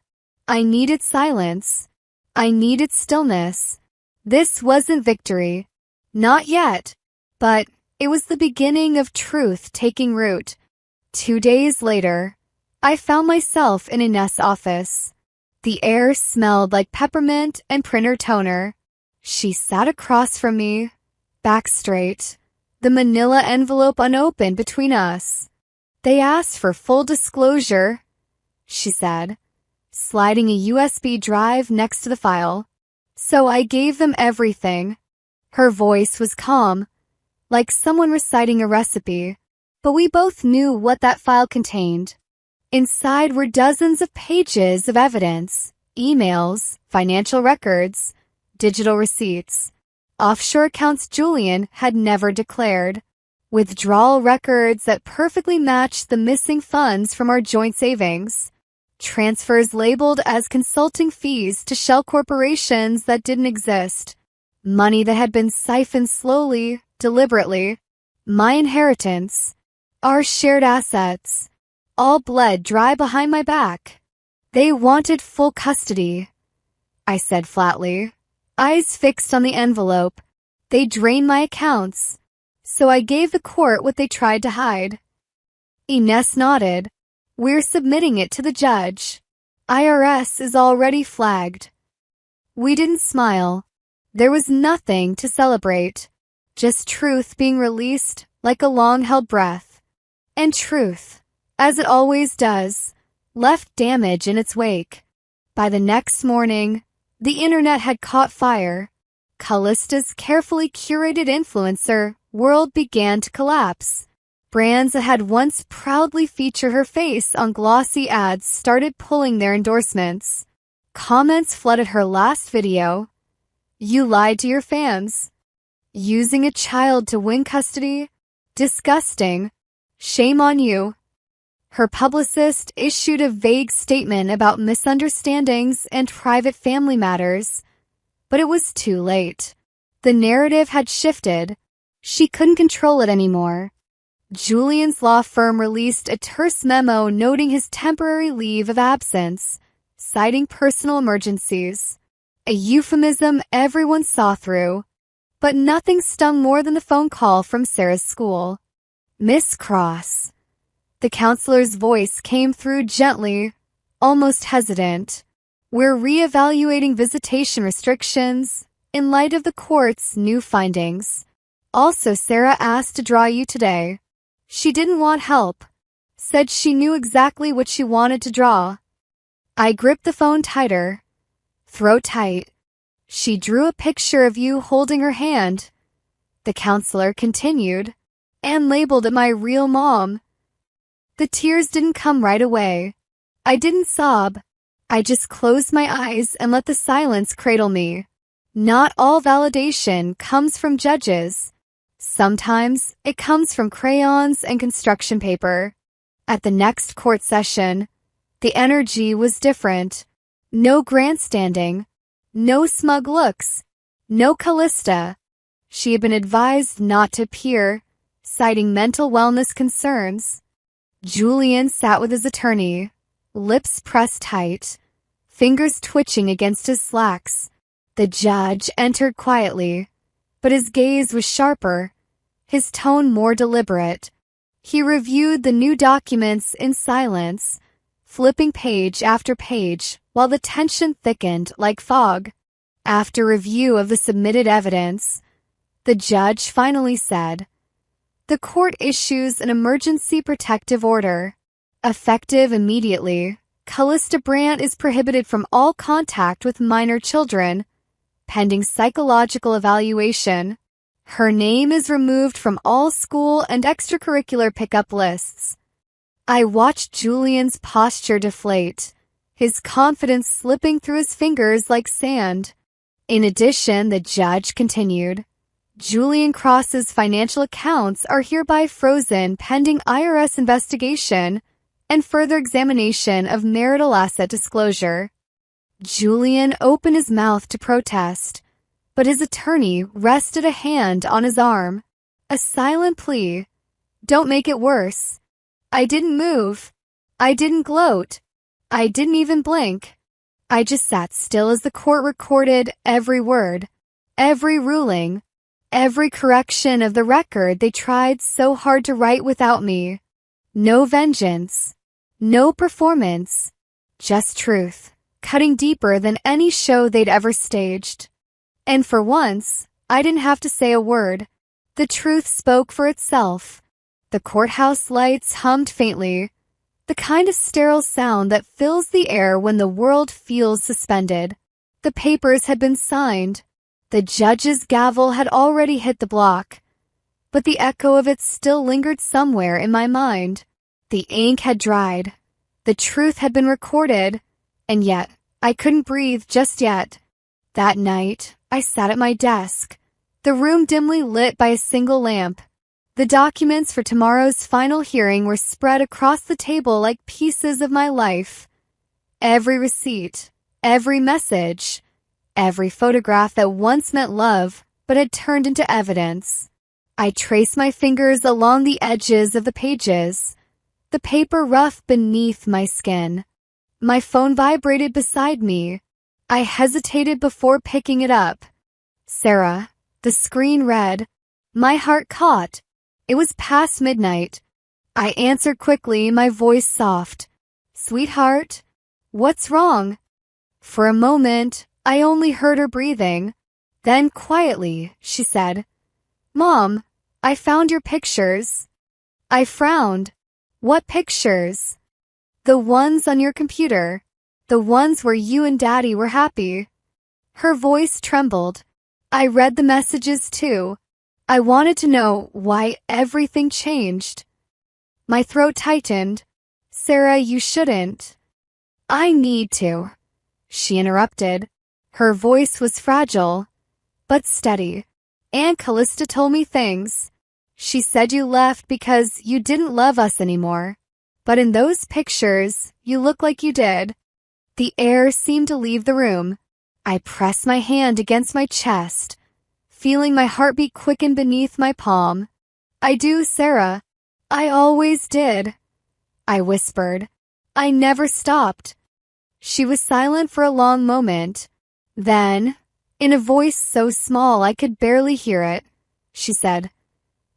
I needed silence. I needed stillness. This wasn't victory. Not yet. But it was the beginning of truth taking root. 2 days later, I found myself in Ines' office. The air smelled like peppermint and printer toner. She sat across from me, back straight, the manila envelope unopened between us. They asked for full disclosure, she said, sliding a USB drive next to the file. So I gave them everything. Her voice was calm, like someone reciting a recipe, but we both knew what that file contained. Inside were dozens of pages of evidence, emails, financial records, digital receipts, offshore accounts Julian had never declared, withdrawal records that perfectly matched the missing funds from our joint savings, transfers labeled as consulting fees to shell corporations that didn't exist, money that had been siphoned slowly, deliberately, my inheritance, our shared assets, all bled dry behind my back. They wanted full custody, I said flatly, eyes fixed on the envelope. They drained my accounts, so I gave the court what they tried to hide. Ines nodded. We're submitting it to the judge. IRS is already flagged. We didn't smile. There was nothing to celebrate, just truth being released like a long-held breath. And truth, as it always does, left damage in its wake. By the next morning, the internet had caught fire. Callista's carefully curated influencer world began to collapse. Brands that had once proudly featured her face on glossy ads started pulling their endorsements. Comments flooded her last video. You lied to your fans. Using a child to win custody? Disgusting. Shame on you. Her publicist issued a vague statement about misunderstandings and private family matters. But it was too late. The narrative had shifted. She couldn't control it anymore. Julian's law firm released a terse memo noting his temporary leave of absence, citing personal emergencies. A euphemism everyone saw through. But nothing stung more than the phone call from Sarah's school. Miss Cross. The counselor's voice came through gently, almost hesitant. We're reevaluating visitation restrictions in light of the court's new findings. Also, Sarah asked to draw you today. She didn't want help. said she knew exactly what she wanted to draw. I gripped the phone tighter. Throat tight. She drew a picture of you holding her hand. The counselor continued, and labeled it my real mom. The tears didn't come right away. I didn't sob. I just closed my eyes and let the silence cradle me. Not all validation comes from judges. Sometimes it comes from crayons and construction paper. At the next court session, the energy was different. No grandstanding. No smug looks. No Callista. She had been advised not to appear, citing mental wellness concerns. Julian sat with his attorney, lips pressed tight, fingers twitching against his slacks. The judge entered quietly, but his gaze was sharper, his tone more deliberate. He reviewed the new documents in silence, flipping page after page while the tension thickened like fog. After review of the submitted evidence, the judge finally said, "The court issues an emergency protective order. Effective immediately, Callista Brandt is prohibited from all contact with minor children, pending psychological evaluation. Her name is removed from all school and extracurricular pickup lists." I watched Julian's posture deflate, his confidence slipping through his fingers like sand. In addition, the judge continued, "Julian Cross's financial accounts are hereby frozen pending IRS investigation and further examination of marital asset disclosure." Julian opened his mouth to protest, but his attorney rested a hand on his arm. A silent plea. "Don't make it worse." I didn't move. I didn't gloat. I didn't even blink. I just sat still as the court recorded every word, every ruling, every correction of the record they tried so hard to write without me. No vengeance. No performance. Just truth, cutting deeper than any show they'd ever staged. And for once, I didn't have to say a word. The truth spoke for itself. The courthouse lights hummed faintly, the kind of sterile sound that fills the air when the world feels suspended. The papers had been signed. The judge's gavel had already hit the block, but the echo of it still lingered somewhere in my mind. The ink had dried. The truth had been recorded, and yet I couldn't breathe just yet. That night, I sat at my desk, the room dimly lit by a single lamp. The documents for tomorrow's final hearing were spread across the table like pieces of my life. Every receipt, every message, every photograph that once meant love but had turned into evidence. I traced my fingers along the edges of the pages, the paper rough beneath my skin. My phone vibrated beside me. I hesitated before picking it up. "Sarah," the screen read. My heart caught. It was past midnight. I answered quickly, my voice soft. "Sweetheart, what's wrong?" For a moment, I only heard her breathing. Then quietly, she said, "Mom, I found your pictures." I frowned. "What pictures?" "The ones on your computer. The ones where you and Daddy were happy." Her voice trembled. I read the messages too. I wanted to know why everything changed. My throat tightened. "Sarah, you shouldn't." "I need to," she interrupted. Her voice was fragile, but steady. "Aunt Callista told me things. She said you left because you didn't love us anymore. But in those pictures, you look like you did." The air seemed to leave the room. I pressed my hand against my chest, feeling my heartbeat quicken beneath my palm. "I do, Sarah. I always did," I whispered. "I never stopped." She was silent for a long moment. Then, in a voice so small I could barely hear it, she said,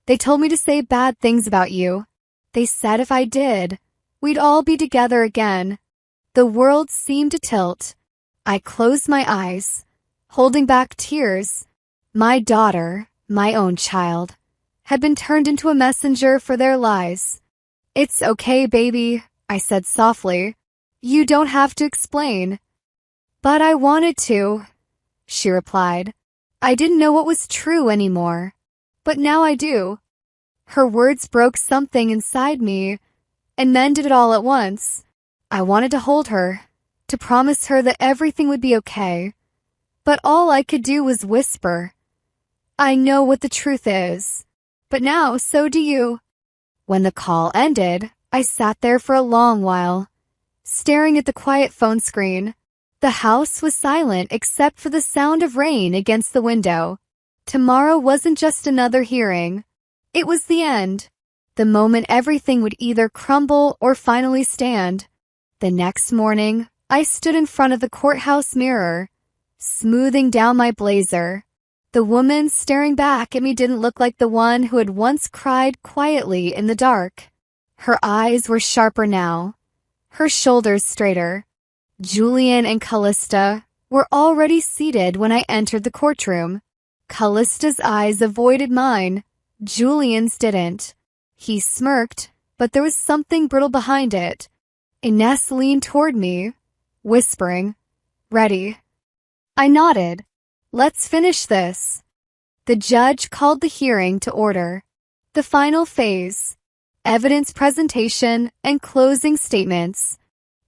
"They told me to say bad things about you. They said if I did, we'd all be together again." The world seemed to tilt. I closed my eyes, holding back tears. My daughter, my own child, had been turned into a messenger for their lies. "It's okay, baby," I said softly. "You don't have to explain." "But I wanted to," she replied. "I didn't know what was true anymore. But now I do." Her words broke something inside me and mended it all at once. I wanted to hold her, to promise her that everything would be okay. But all I could do was whisper, "I know what the truth is. But now so do you." When the call ended, I sat there for a long while, staring at the quiet phone screen. The house was silent except for the sound of rain against the window. Tomorrow wasn't just another hearing. It was the end. The moment everything would either crumble or finally stand. The next morning, I stood in front of the courthouse mirror, smoothing down my blazer. The woman staring back at me didn't look like the one who had once cried quietly in the dark. Her eyes were sharper now, her shoulders straighter. Julian and Callista were already seated when I entered the courtroom. Callista's eyes avoided mine. Julian's didn't. He smirked, but there was something brittle behind it. Ines leaned toward me, whispering, "Ready?" I nodded. "Let's finish this." The judge called the hearing to order. The final phase: evidence presentation and closing statements.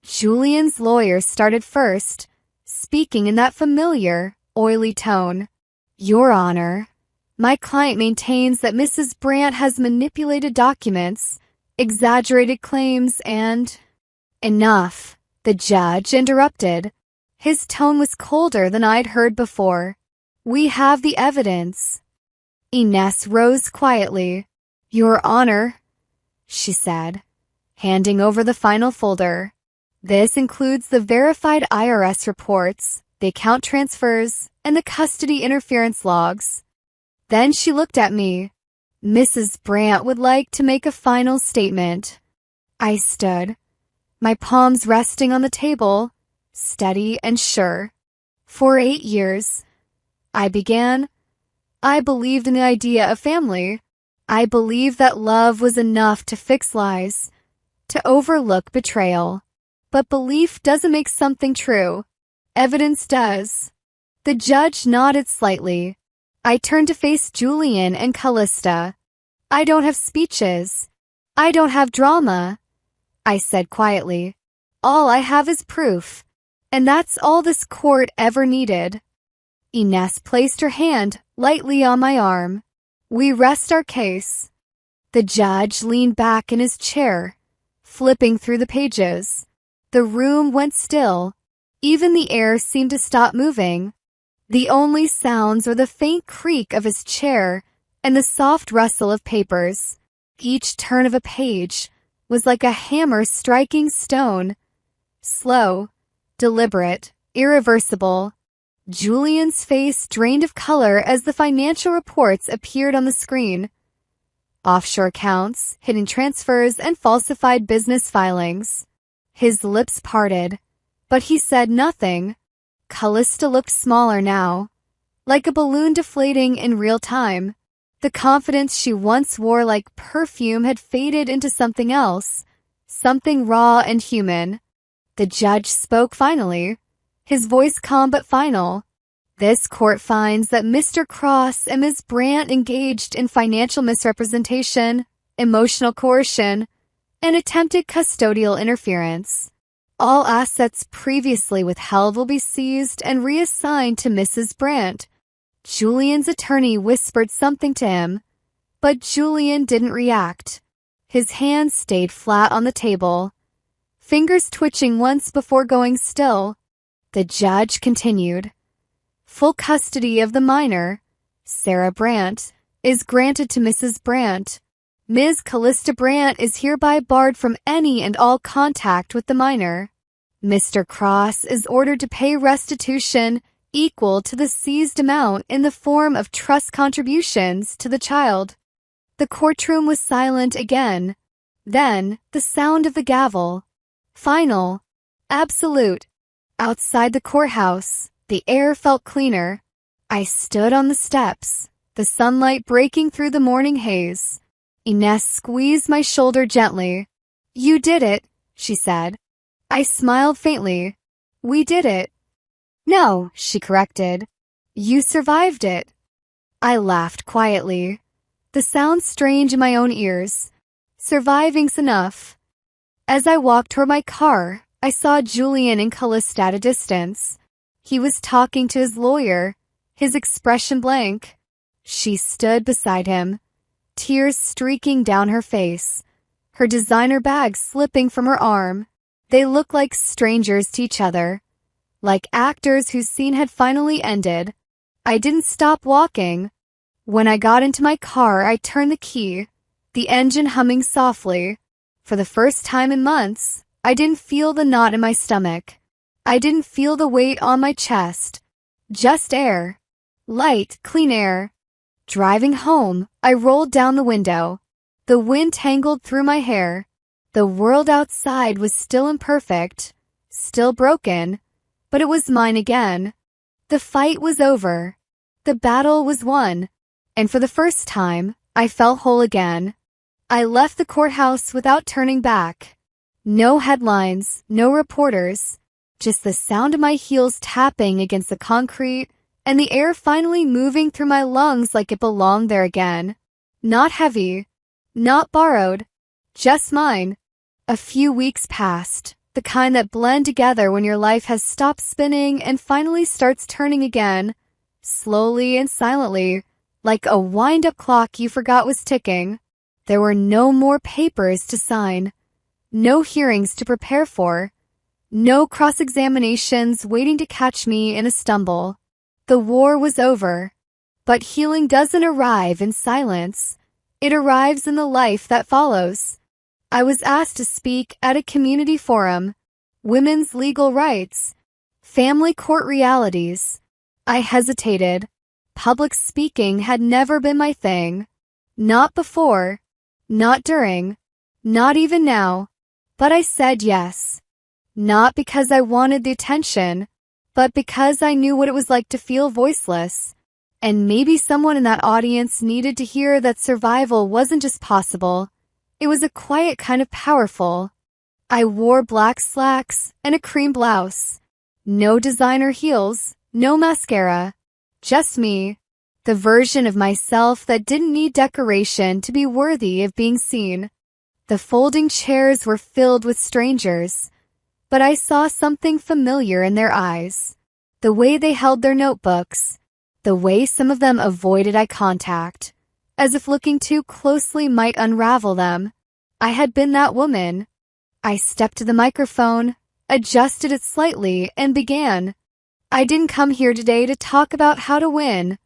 Julian's lawyer started first, speaking in that familiar, oily tone. "Your Honor, my client maintains that Mrs. Brandt has manipulated documents, exaggerated claims, and—" "Enough," the judge interrupted. His tone was colder than I'd heard before. "We have the evidence." Ines rose quietly. "Your Honor," she said, handing over the final folder. "This includes the verified IRS reports, the account transfers, and the custody interference logs." Then she looked at me. "Mrs. Brandt would like to make a final statement." I stood, my palms resting on the table, steady and sure. "For 8 years," I began, "I believed in the idea of family. I believed that love was enough to fix lies, to overlook betrayal. But belief doesn't make something true. Evidence does." The judge nodded slightly. I turned to face Julian and Callista. "I don't have speeches. I don't have drama," I said quietly. "All I have is proof. And that's all this court ever needed." Ines placed her hand lightly on my arm. "We rest our case." The judge leaned back in his chair, flipping through the pages. The room went still. Even the air seemed to stop moving. The only sounds were the faint creak of his chair and the soft rustle of papers. Each turn of a page was like a hammer striking stone. Slow, deliberate, irreversible. Julian's face drained of color as the financial reports appeared on the screen. Offshore accounts, hidden transfers, and falsified business filings. His lips parted, but he said nothing. Callista looked smaller now, like a balloon deflating in real time. The confidence she once wore like perfume had faded into something else, something raw and human. The judge spoke finally, his voice calm but final. "This court finds that Mr. Cross and Ms. Brandt engaged in financial misrepresentation, emotional coercion, and attempted custodial interference. All assets previously withheld will be seized and reassigned to Mrs. Brandt." Julian's attorney whispered something to him, but Julian didn't react. His hands stayed flat on the table, fingers twitching once before going still. The judge continued. "Full custody of the minor, Sarah Brandt, is granted to Mrs. Brandt. Ms. Callista Brandt is hereby barred from any and all contact with the minor. Mr. Cross is ordered to pay restitution equal to the seized amount in the form of trust contributions to the child." The courtroom was silent again. Then the sound of the gavel. Final. Absolute. Outside the courthouse, the air felt cleaner. I stood on the steps, the sunlight breaking through the morning haze. Ines squeezed my shoulder gently. You did it, she said. I smiled faintly. We did it. No, she corrected. You survived it. I laughed quietly. The sound strange in my own ears. Surviving's enough. As I walked toward my car, I saw Julian and Callista at a distance. He was talking to his lawyer, his expression blank. She stood beside him, tears streaking down her face, her designer bag slipping from her arm. They looked like strangers to each other, like actors whose scene had finally ended. I didn't stop walking. When I got into my car, I turned the key, the engine humming softly. For the first time in months, I didn't feel the knot in my stomach. I didn't feel the weight on my chest. Just air. Light, clean air. Driving home, I rolled down the window. The wind tangled through my hair. The world outside was still imperfect, still broken, but it was mine again. The fight was over. The battle was won. And for the first time, I felt whole again. I left the courthouse without turning back. No headlines, no reporters, just the sound of my heels tapping against the concrete and the air finally moving through my lungs like it belonged there again. Not heavy, not borrowed, just mine. A few weeks passed, the kind that blend together when your life has stopped spinning and finally starts turning again, slowly and silently, like a wind-up clock you forgot was ticking. There were no more papers to sign, no hearings to prepare for, no cross-examinations waiting to catch me in a stumble. The war was over. But healing doesn't arrive in silence. It arrives in the life that follows. I was asked to speak at a community forum, women's legal rights, family court realities. I hesitated. Public speaking had never been my thing. Not before, not during, not even now. But I said yes. Not because I wanted the attention, but because I knew what it was like to feel voiceless. And maybe someone in that audience needed to hear that survival wasn't just possible. It was a quiet kind of powerful. I wore black slacks and a cream blouse. No designer heels, no mascara. Just me. The version of myself that didn't need decoration to be worthy of being seen. The folding chairs were filled with strangers, but I saw something familiar in their eyes. The way they held their notebooks, the way some of them avoided eye contact, as if looking too closely might unravel them. I had been that woman. I stepped to the microphone, adjusted it slightly, and began. I didn't come here today to talk about how to win,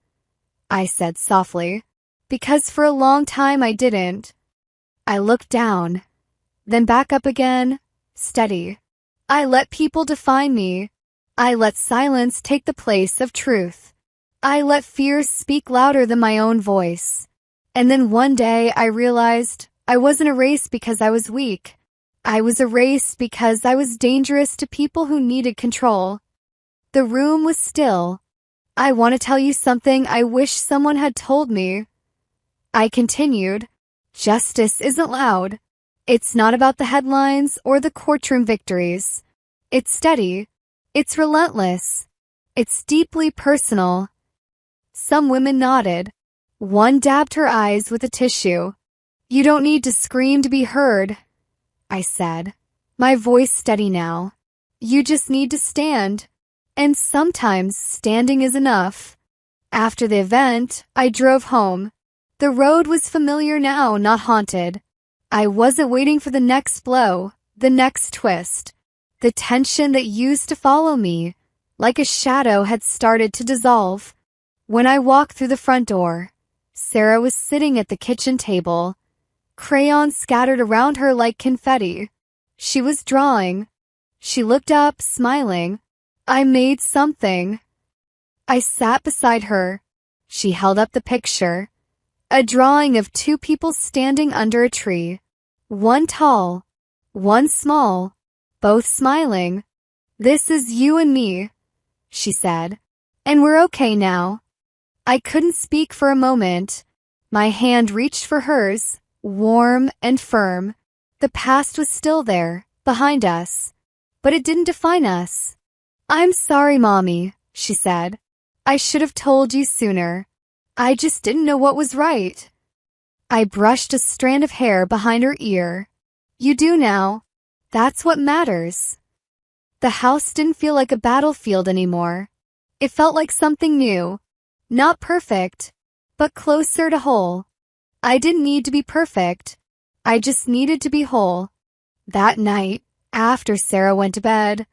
I said softly, because for a long time I didn't. I looked down, then back up again, steady. I let people define me. I let silence take the place of truth. I let fear speak louder than my own voice. And then one day I realized I wasn't erased because I was weak. I was erased because I was dangerous to people who needed control. The room was still. I want to tell you something I wish someone had told me. I continued. Justice isn't loud. It's not about the headlines or the courtroom victories. It's steady. It's relentless. It's deeply personal. Some women nodded. One dabbed her eyes with a tissue. You don't need to scream to be heard, I said, my voice steady now. You just need to stand. And sometimes standing is enough. After the event, I drove home. The road was familiar now, not haunted. I wasn't waiting for the next blow, the next twist. The tension that used to follow me, like a shadow, had started to dissolve. When I walked through the front door, Sarah was sitting at the kitchen table, crayons scattered around her like confetti. She was drawing. She looked up, smiling. I made something. I sat beside her. She held up the picture. A drawing of two people standing under a tree. One tall, one small, both smiling. This is you and me, she said. And we're okay now. I couldn't speak for a moment. My hand reached for hers, warm and firm. The past was still there, behind us. But it didn't define us. "I'm sorry, Mommy," she said. "I should have told you sooner. I just didn't know what was right." I brushed a strand of hair behind her ear. "You do now. That's what matters." The house didn't feel like a battlefield anymore. It felt like something new. Not perfect, but closer to whole. I didn't need to be perfect. I just needed to be whole. That night, after Sarah went to bed,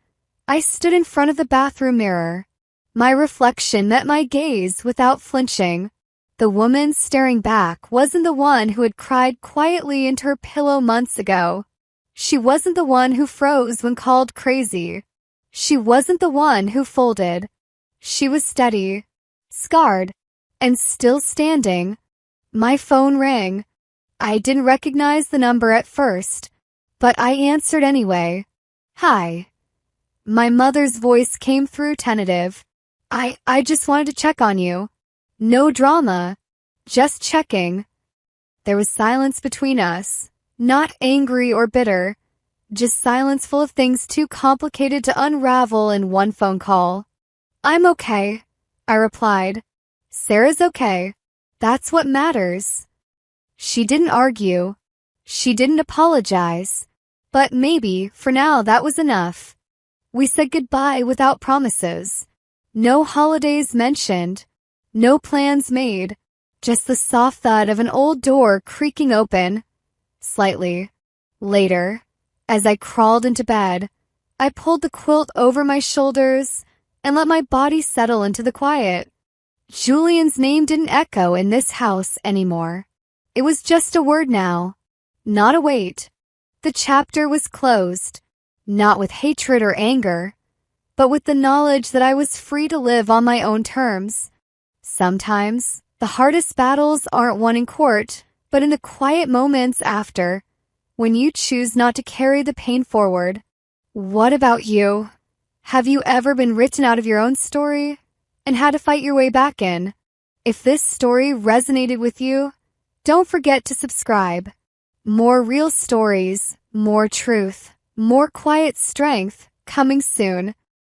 I stood in front of the bathroom mirror. My reflection met my gaze without flinching. The woman staring back wasn't the one who had cried quietly into her pillow months ago. She wasn't the one who froze when called crazy. She wasn't the one who folded. She was steady, scarred, and still standing. My phone rang. I didn't recognize the number at first, but I answered anyway. "Hi." My mother's voice came through tentative. I just wanted to check on you. No drama. Just checking." There was silence between us. Not angry or bitter. Just silence full of things too complicated to unravel in one phone call. "I'm okay," I replied. "Sarah's okay. That's what matters." She didn't argue. She didn't apologize. But maybe, for now, that was enough. We said goodbye without promises. No holidays mentioned. No plans made. Just the soft thud of an old door creaking open. Slightly. Later, as I crawled into bed, I pulled the quilt over my shoulders and let my body settle into the quiet. Julian's name didn't echo in this house anymore. It was just a word now, not a weight. The chapter was closed, not with hatred or anger, but with the knowledge that I was free to live on my own terms. Sometimes, the hardest battles aren't won in court, but in the quiet moments after, when you choose not to carry the pain forward. What about you? Have you ever been written out of your own story and had to fight your way back in? If this story resonated with you, don't forget to subscribe. More real stories, more truth, more quiet strength coming soon.